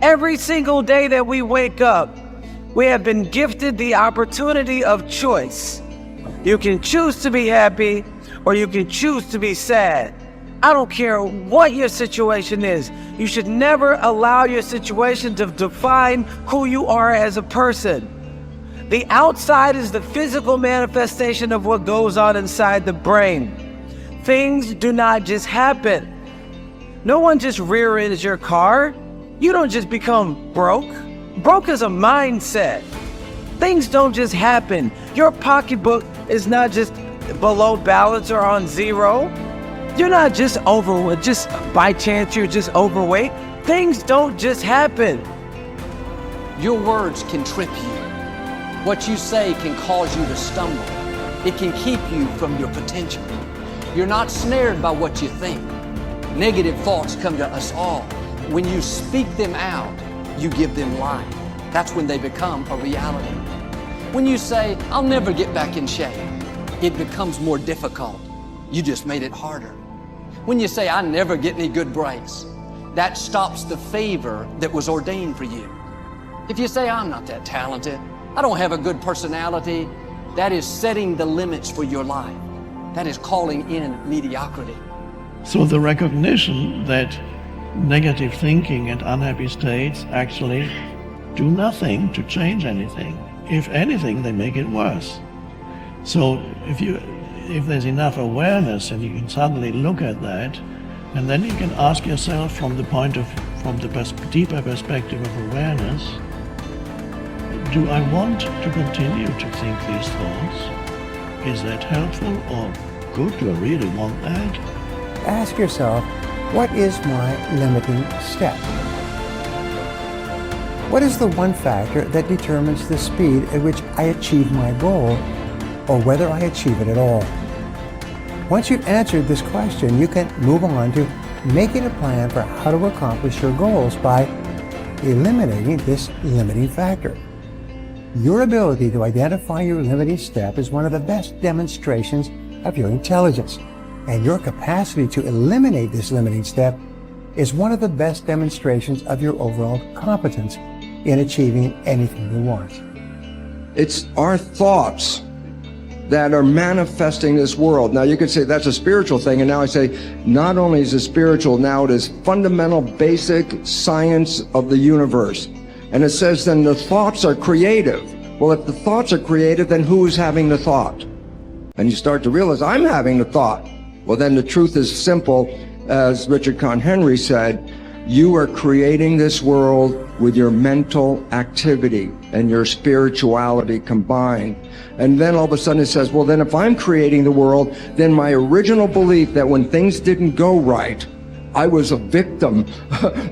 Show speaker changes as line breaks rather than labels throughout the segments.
Every single day that we wake up, we have been gifted the opportunity of choice. You can choose to be happy or you can choose to be sad. I don't care what your situation is. You should never allow your situation to define who you are as a person. The outside is the physical manifestation of what goes on inside the brain. Things do not just happen. No one just rear-ends your car. You don't just become broke. Broke is a mindset. Things don't just happen. Your pocketbook is not just below balance or on zero. You're not just overweight, just by chance you're just overweight. Things don't just happen.
Your words can trip you. What you say can cause you to stumble. It can keep you from your potential. You're not snared by what you think. Negative thoughts come to us all. When you speak them out, you give them life. That's when they become a reality. When you say, I'll never get back in shape, it becomes more difficult. You just made it harder. When you say, I never get any good breaks, that stops the favor that was ordained for you. If you say, I'm not that talented, I don't have a good personality, that is setting the limits for your life. That is calling in mediocrity.
So the recognition that negative thinking and unhappy states actually do nothing to change anything. If anything, they make it worse. So if there's enough awareness and you can suddenly look at that, and then you can ask yourself from the deeper perspective of awareness, do I want to continue to think these thoughts? Is that helpful or good? Do I really want that?
Ask yourself, what is my limiting step? What is the one factor that determines the speed at which I achieve my goal, or whether I achieve it at all? Once you've answered this question, you can move on to making a plan for how to accomplish your goals by eliminating this limiting factor. Your ability to identify your limiting step is one of the best demonstrations of your intelligence, and your capacity to eliminate this limiting step is one of the best demonstrations of your overall competence in achieving anything you want.
It's our thoughts that are manifesting this world. Now you could say that's a spiritual thing, and now I say not only is it spiritual, now it is fundamental basic science of the universe. And it says then the thoughts are creative. Well, if the thoughts are creative, then who is having the thought? And you start to realize I'm having the thought. Well, then the truth is simple. As Richard Conn Henry said, you are creating this world with your mental activity and your spirituality combined. And then all of a sudden it says, well, then if I'm creating the world, then my original belief that when things didn't go right, I was a victim.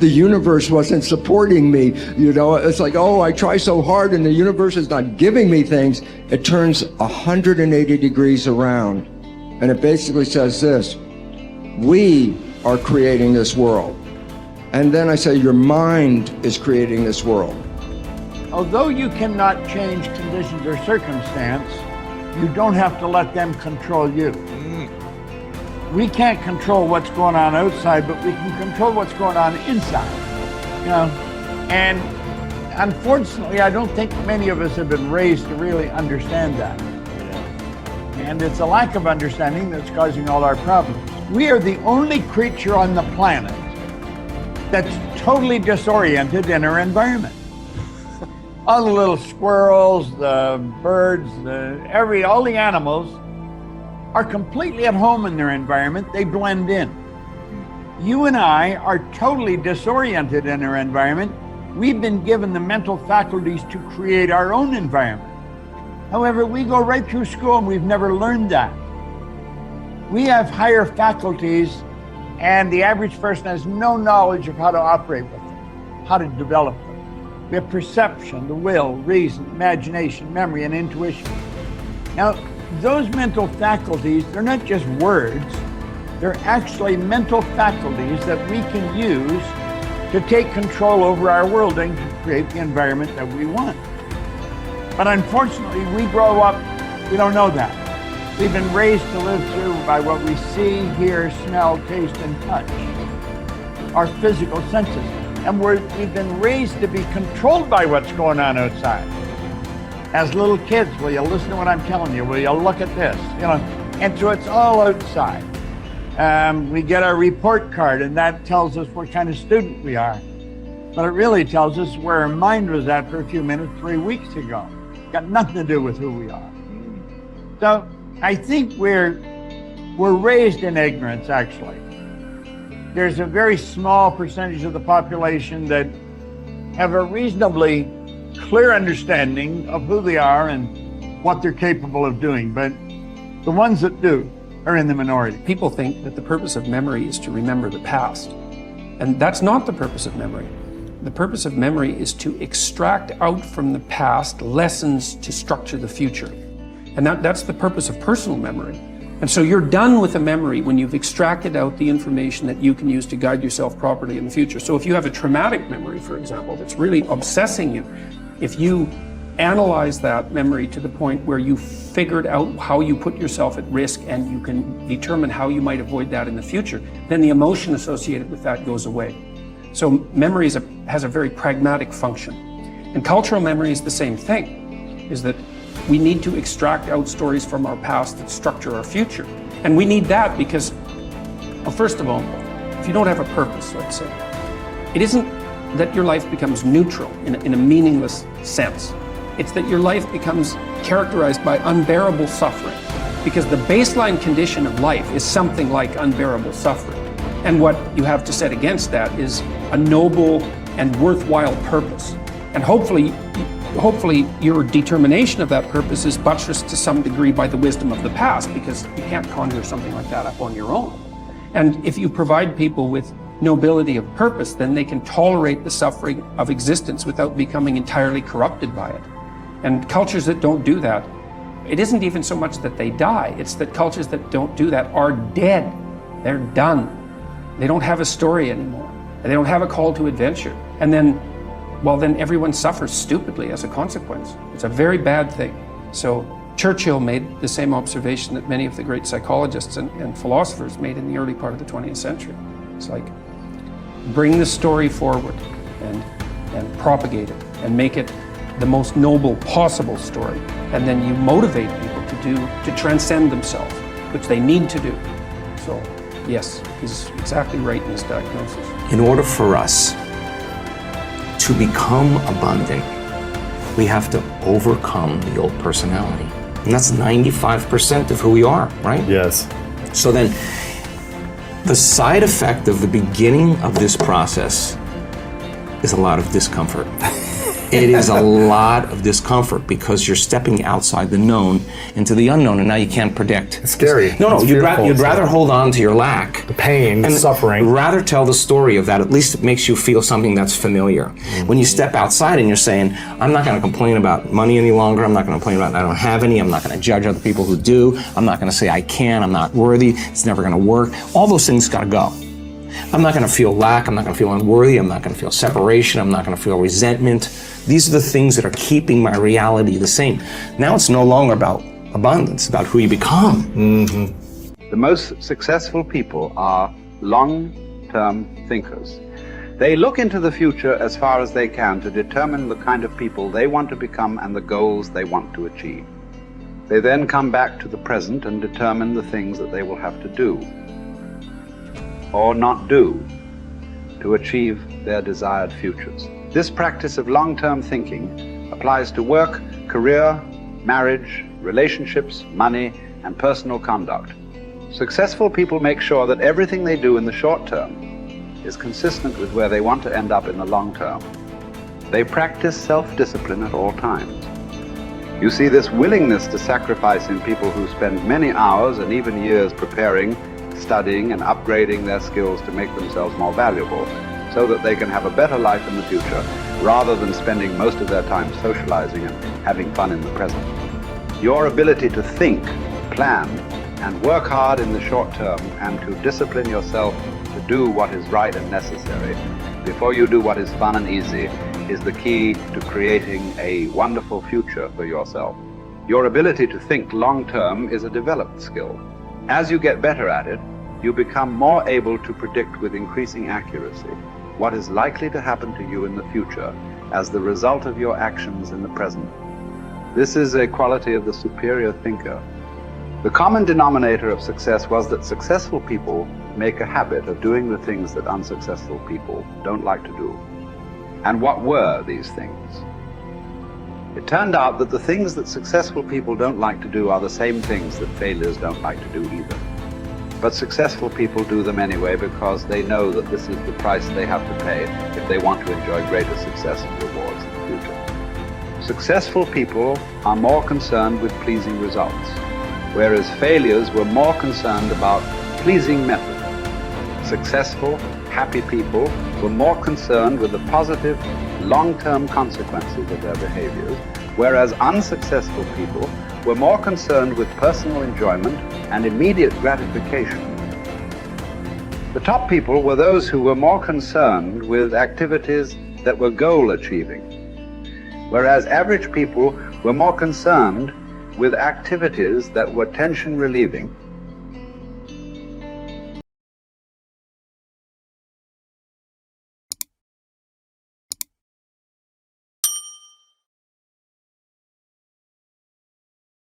The universe wasn't supporting me. You know, it's like, oh, I try so hard and the universe is not giving me things. It turns 180 degrees around. And it basically says this: we are creating this world. And then I say your mind is creating this world.
Although you cannot change conditions or circumstance, you don't have to let them control you. We can't control what's going on outside, but we can control what's going on inside. You know, and unfortunately, I don't think many of us have been raised to really understand that. And it's a lack of understanding that's causing all our problems. We are the only creature on the planet that's totally disoriented in our environment. All the little squirrels, the birds, all the animals are completely at home in their environment. They blend in. You and I are totally disoriented in our environment. We've been given the mental faculties to create our own environment. However, we go right through school and we've never learned that. We have higher faculties, and the average person has no knowledge of how to operate with them, how to develop them. We have perception, the will, reason, imagination, memory, and intuition. Now, those mental faculties, they're not just words, they're actually mental faculties that we can use to take control over our world and to create the environment that we want. But unfortunately, we grow up, we don't know that. We've been raised to live through by what we see, hear, smell, taste, and touch, our physical senses. And we've been raised to be controlled by what's going on outside. As little kids, will you listen to what I'm telling you? Will you look at this? You know, and so it's all outside. We get our report card, and that tells us what kind of student we are. But it really tells us where our mind was at for a few minutes 3 weeks ago. Got nothing to do with who we are. So I think we're raised in ignorance, actually. There's a very small percentage of the population that have a reasonably clear understanding of who they are and what they're capable of doing. But the ones that do are in the minority.
People think that the purpose of memory is to remember the past. And that's not the purpose of memory. The purpose of memory is to extract out from the past lessons to structure the future. And that's the purpose of personal memory. And so you're done with a memory when you've extracted out the information that you can use to guide yourself properly in the future. So if you have a traumatic memory, for example, that's really obsessing you, if you analyze that memory to the point where you figured out how you put yourself at risk and you can determine how you might avoid that in the future, then the emotion associated with that goes away. So memory has a very pragmatic function. And cultural memory is the same thing, is that we need to extract out stories from our past that structure our future. And we need that because, well, first of all, if you don't have a purpose, let's say, it isn't that your life becomes neutral in a meaningless sense. It's that your life becomes characterized by unbearable suffering, because the baseline condition of life is something like unbearable suffering. And what you have to set against that is a noble and worthwhile purpose. And hopefully your determination of that purpose is buttressed to some degree by the wisdom of the past, because you can't conjure something like that up on your own. And if you provide people with nobility of purpose, then they can tolerate the suffering of existence without becoming entirely corrupted by it. And cultures that don't do that, it isn't even so much that they die, it's that cultures that don't do that are dead. They're done. They don't have a story anymore. They don't have a call to adventure. And then everyone suffers stupidly as a consequence. It's a very bad thing. So Churchill made the same observation that many of the great psychologists and philosophers made in the early part of the 20th century. It's like, bring the story forward and propagate it and make it the most noble possible story. And then you motivate people to transcend themselves, which they need to do. So yes, he's exactly right in his diagnosis.
In order for us to become abundant, we have to overcome the old personality. And that's 95% of who we are, right?
Yes.
So then, the side effect of the beginning of this process is a lot of discomfort. It is a lot of discomfort because you're stepping outside the known into the unknown, and now you can't predict.
It's scary.
No,
It's
you'd
fearful.
rather hold on to your lack.
The pain, the
and
suffering.
Rather tell the story of that. At least it makes you feel something that's familiar. Mm-hmm. When you step outside and you're saying, I'm not going to complain about money any longer. I'm not going to complain about I don't have any. I'm not going to judge other people who do. I'm not going to say I can. I'm not worthy. It's never going to work. All those things got to go. I'm not going to feel lack. I'm not going to feel unworthy. I'm not going to feel separation. I'm not going to feel resentment. These are the things that are keeping my reality the same. Now it's no longer about abundance, about who you become.
Mm-hmm.
The most successful people are long-term thinkers. They look into the future as far as they can to determine the kind of people they want to become and the goals they want to achieve. They then come back to the present and determine the things that they will have to do or not do to achieve their desired futures. This practice of long-term thinking applies to work, career, marriage, relationships, money, and personal conduct. Successful people make sure that everything they do in the short term is consistent with where they want to end up in the long term. They practice self-discipline at all times. You see this willingness to sacrifice in people who spend many hours and even years preparing, studying, and upgrading their skills to make themselves more valuable, so that they can have a better life in the future, rather than spending most of their time socializing and having fun in the present. Your ability to think, plan, and work hard in the short term, and to discipline yourself to do what is right and necessary before you do what is fun and easy, is the key to creating a wonderful future for yourself. Your ability to think long term is a developed skill. As you get better at it, you become more able to predict with increasing accuracy. what is likely to happen to you in the future as the result of your actions in the present. This is a quality of the superior thinker. The common denominator of success was that successful people make a habit of doing the things that unsuccessful people don't like to do. And what were these things? It turned out that the things that successful people don't like to do are the same things that failures don't like to do either. But successful people do them anyway because they know that this is the price they have to pay if they want to enjoy greater success and rewards in the future. Successful people are more concerned with pleasing results, whereas failures were more concerned about pleasing method. Successful, happy people were more concerned with the positive, long-term consequences of their behaviors, whereas unsuccessful people were more concerned with personal enjoyment and immediate gratification. The top people were those who were more concerned with activities that were goal-achieving, whereas average people were more concerned with activities that were tension-relieving